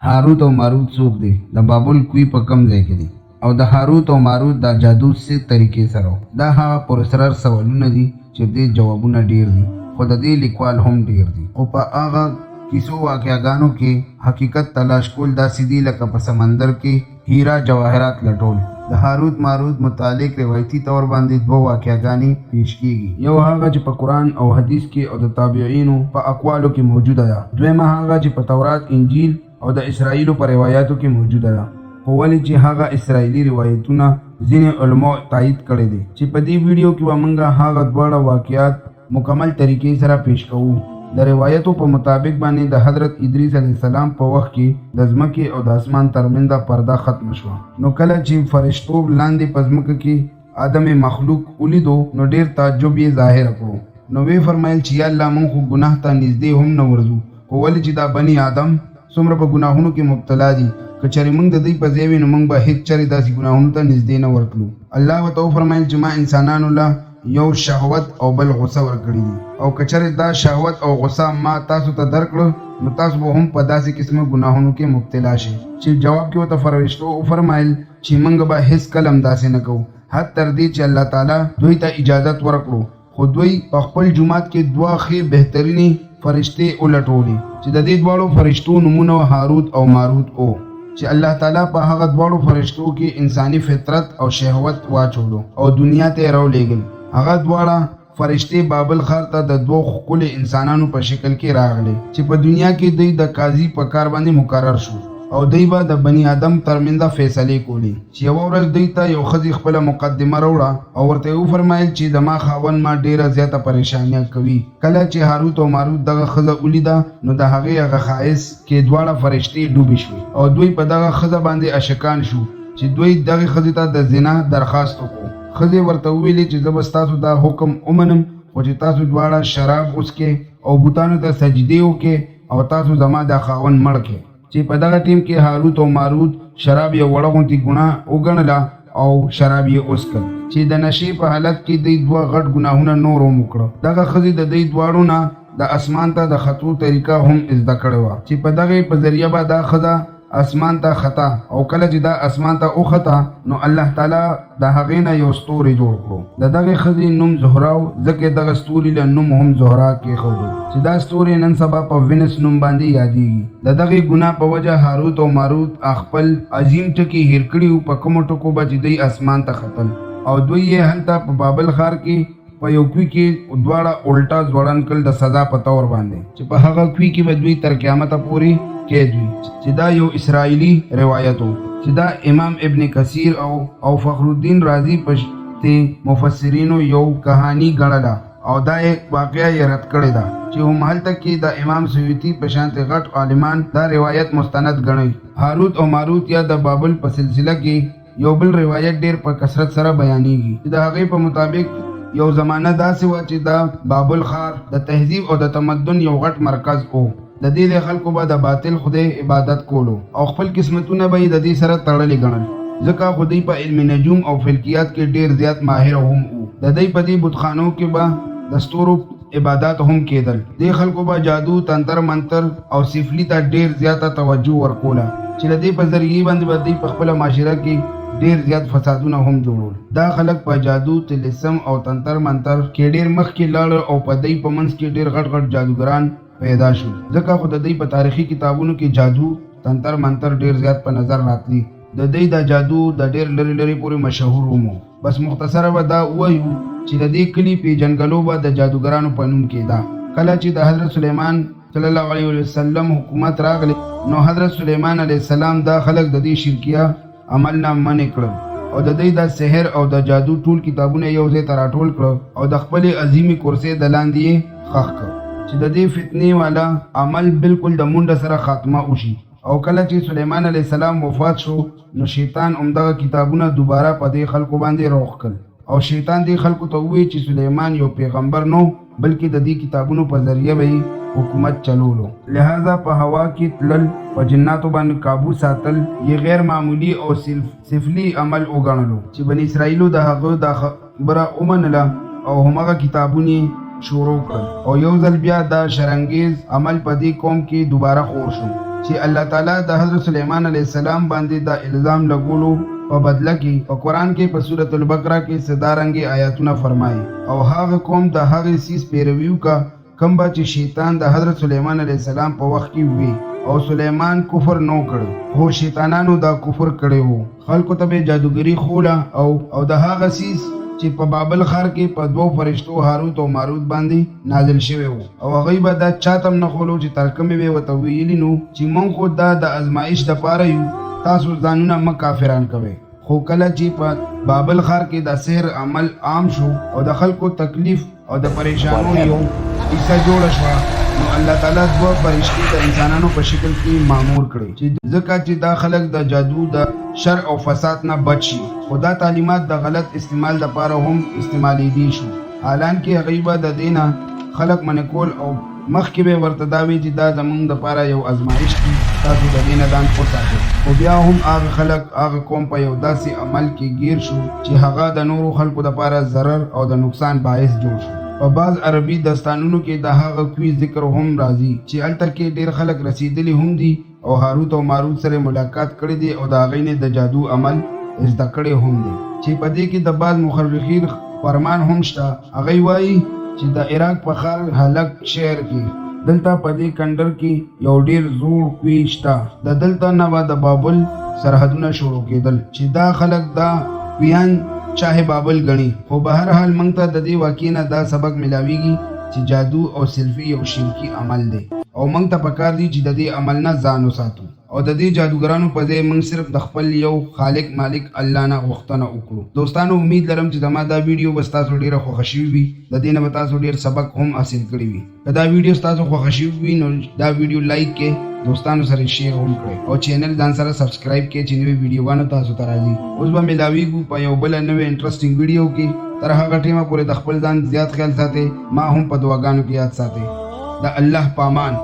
هاروت او ماروت څوک دي؟ د بابل کوی په کم ځای کې دي او د هاروت او ماروت د جادو څه طریقې سره دا هغه پرسرار سوالونه دي چې دې جوابونه ډیر دي خو د دې لیکوال هم ډیر دي او په هغه کیسو واقعګانو کې حقیقت تلاش کول داسې دي لکه په سمندر کې هیرا جواهرات لټول. د هاروت ماروت متعلق روایتي طور باندې دوه واقعګانې پیش کیږي. یو هغه چې په قرآن او حدیث کې او د تابعینو په اقوالو کې موجوده ده. دویمه هغه چې په تورات، انجیل او د اسرائیلو په روایتو کې موجوده ده. خو ولې چې هغه اسرائیلي روایتونه ځینې علماء تایید کړي دي چې په دې ویډیو کې به موږ هغه دواړه واقعات مکمل طریقې سره پیش کوو. د روایتو په مطابق باندې د حضرت ادریس علیه السلام په وخت کې د ځمکې او د اسمان ترمنځ پرده ختم شوه. نو کله چې فرشتو لاندې په ځمکه کې آدم مخلوق ولیدو نو ډېر تعجب یې ظاهر کړو. نو وی فرمایل چې یا الله موږ خو ګناه ته نږدې هم نه ورځو، خو ولې چې دا بني آدم څومره په ګناهونو کې مبتلا دي، که چېرې موږ د دوی په ځای وي نو موږ به هېڅ چېرې داسې ګناهونو ته نږدې نه ورتلو. الله ورته وفرمایل چې ما انسانانو له یو شهوت او بل غصه ورکړي دي او که چېرې دا شهوت او غصه ما تاسو ته درکړه نو تاسو به هم په داسې قسمه ګناهونو کې مبتلا شئ. چې جواب کې ورته فرشتو وفرمایل چې موږ به هېڅ کله هم داسې نه کوو حد تر دې چې الله تعالی دوی ته اجازت ورکړو. خو دوی په خپل جومات کې دوه ښې بهترینې فرشتې ولټولې چې د دې دواړو فرشتو نومونه هاروت او ماروت او چې الله تعالی په هغه دواړو فرشتو کې انساني فطرت او شهوت واچولو او دنیا ته راولېږل. هغه دواړه فرشتې بابل ښار ته د دوه ښکلي انسانانو په شکل کې راغلي چې په دنیا کې دوی د قاضي په کار باندې مقرر شو او دوی به د بني آدم ترمنځ فیصلې کولې. چې یوه ورځ دوی ته یو ښځې خپله مقدمه راوړه او ورته یې وفرمایل چې زما خاوند ما ډېره زیاته پریشانیه کوي. کله چې هاروت او ماروت دغه ښځه ولیده نو د هغې هغه ښایست کې دواړه فرشتې ډوبې شوې او دوی په دغه ښځه باندې اشکان شو چې دوی دغې ښځې ته د زنا درخواست وکړو. ښځې ورته وویلې چې زه به ستاسو دا حکم ومنم خو چې تاسو دواړه شراب وڅکئ او بوتانو ته سجدې وکړئ او تاسو زما دا خاوند مړ کړئ. چې په دغه ټیم کې هاروت او ماروت شراب یو وړه غوندې ګناه وګڼله او شراب یې وڅکل چې د نشې په حالت کې دوی دوه غټ ګناهونه نور هم وکړه. دغه ښځې د دوی دواړو نه د اسمان ته د خطو طریقه هم زده کړې وه چې په دغې په ذریعه به دا ښځه اسمان ته خطا او کله چې دا اسمان ته وخطا نو الله تعالی د هغې نه یو ستوری جوړ کړو. د دغې ښځې نوم زهرا و ځکه دغه ستوري له نوم هم زهرا کېښودو چې دا ستوری نن سبا په وینس نوم باندې یادېږي. د دغې ګناه په وجه هاروت او ماروت خپل عظیم ټکي هیر کړي وو په کومو ټکو به چې دوی اسمان ته ختل او دوی یې هلته په بابل ښار کې په یو کوی کې دواړه الټا ځوړند کړل د سزا په طور باندې چې په هغه کوی کې به دوی تر قیامته پورې قید وي. چې دا یو اسرائیلی روایت و چې دا امام ابن کثیر او فخر الدین رازی پشته مفسرینو یو کہانی ګڼله او دا یک واقعه یې رد کړې ده چې هم هلته کې د امام سیوطي په شانتې غټ عالمان دا روایت مستند ګڼي. هاروت او ماروت یا د بابل په سلسله کې یو بل روایت ډېر په کثرت سره بیانېږي چې د هغې په مطابق یو زمانه داسې وه چې دا بابل ښار د تهذیب او د تمدن یو غټ مرکز و. د دې د خلکو به د باطل خدای عبادت کولو او خپل قسمتونه به یې د دې سره تړلې ګڼل ځکه خدای په علم نجوم او فلکیات کې ډېر زیات ماهر هم وو. د دوی په دې بتخانو کې به د ستورو عبادات هم کېدل. دې خلکو به جادو، تنتر منتر او سفلي ته ډېر زیاته توجه ورکوله چې د دې په ذریعې باندې به دوی په خپله معاشره کې ډېر زیات فسادونه هم جوړول. دا خلک په جادو، طلسم او تنتر منتر کې ډېر مخکې لاړل او په دوی په منځ کې ډېر غټ غټ جادوګران پیدا شو ځکه خو د دوی په تاریخي کتابونو کې جادو، تنتر منتر ډېر زیات په نظر راتلی. د دوی دا جادو د ډېر لرې لرې پورې مشهور ومو. بس مختصره به دا ووایو چې د دې کلي پیژنګلو به د جادوګرانو په نوم کېده. کله چې د حضرت سلیمان صلی الله علیه وسلم حکومت راغلی نو حضرت سلیمان علیه السلام دا خلک د دې شرکیه عمل نه منع کړل او د دوی د سحر او د جادو ټول کتابونه یو ځای ته راټول کړل او د خپلې عظیمې کرسۍ د لاندې یې ښخ کړ چې د دې فتنې والا عمل بالکل د منډه سره خاتمه وشي. او کله چې سلیمان علیه السلام وفات شو نو شیطان همدغه کتابونه دوباره په دې خلکو باندې روغ کړل او شیطان دې خلکو ته ووایي چې سلیمان یو پیغمبر نو بلکې د دې کتابونو په ذریعه به حکومت چلولو. لہذا په هوا کې تلل، په جناتو باندې قابو ساتل یې غیر معمولی او سفلی عمل وګڼلو چې بني اسرائیلو د هغه دا خبره ومنله او همغه کتابونه شروع کړل او یو ځل بیا دا شرنګیز عمل په دې قوم کې دوباره خور شو چې الله تعالی د حضرت سلیمان علیه السلام باندې دا الزام لګولو په بدله کې په قرآن کې په سورۃ البقره کې صدارنګي آیاتونه فرمایي او هغه قوم د هغه سیس پیرویو کا کم با چې شیطان د حضرت سلیمان علیه السلام په وخت کې وی او سلیمان کفر نو کړ خو شیطانانو دا کفر کړی وو خلکو ته به جادوګری خوله او د هغه سیس چې په بابل ښار کې په دوو فرشتو هاروت او ماروت باندې نازل شوی وو او هغوی به دا چاته نه خولو چې تر کومې به ورته ویلي نو چې موږ خو دا د ازمایش دپاره یو تاسو ځانونه مه کافران کوئ خو کله چې په بابل ښار کې د سحر عمل عام شو او د خلکو تکلیف او د پریشانو یو کیسه جوړه شوه نو الله تعالی دوه فرشتې د انسانانو په شکل کې مامور کړي چې ځکه چې دا خلک د جادو د شر او فساد نه بچ شي خو دا تعلیمات د غلط استعمال لپاره هم استعمالیدی شو حالانکه هغوی به د دې نه خلک منع کول او مخکې به ورته دا وي چې دا زمونږ دپاره یو ازمایش دي تاسو د دې نه ځان وساتئ خو بیا هم هغه خلک هغه قوم په یو داسې عمل کې ګیر شو چې هغه د نورو خلکو دپاره ضرر او د نقصان باعث جوړ شو په بعض عربي داستانونو کې د هغه کوي ذکر هم راځي چې هلته کې ډېر خلک رسیدلی هم دي او هاروت او ماروت سره ملاقات کړی دی او د هغوی نه د جادو عمل زده کړی هم دی چې په دې کې د بعض مخرخین فرمان هم شته هغوی وایي چې د عراق په ښار هلک شهر کې دلته په دې کندر کې یو ډېر زوړ کوی شته د دلته نه به د بابل سرحدونه شروع کېدل چې دا خلک دا کویان چاہے بابل غني خو به هر حال موږ ته د دې واقعې نه دا سبق ملاویږي چې جادو او سلفي یو شرکي عمل دی او موږ ته پکار دی چې د دې عمل نه ځان وساتو او د دې جادوګرانو په ځای موږ صرف د خپل یو خالق مالک الله نه غوښتنه وکړو دوستانو امید لرم چې زما دا ویډیو به ستاسو ډېره خوښه شوې وي د دې نه به تاسو ډېر سبق هم حاصل کړی وي که دا ویډیو ستاسو خوښه شوې وي نو دا ویډیو لایک کړئ دوستانو سره شیر هم کړئ او چینل ځان سره سبسکرایب کړئ چې نوې ویډیوګانو تاسو ته راځي اوس به ملاویږو په یو بله نوې انټرسټینګ ویډیو کې تر هغه ټیمه پورې د خپل ځان زیات خیال ساتئ ما هم په دعاګانو کې یاد ساتئ د الله پامان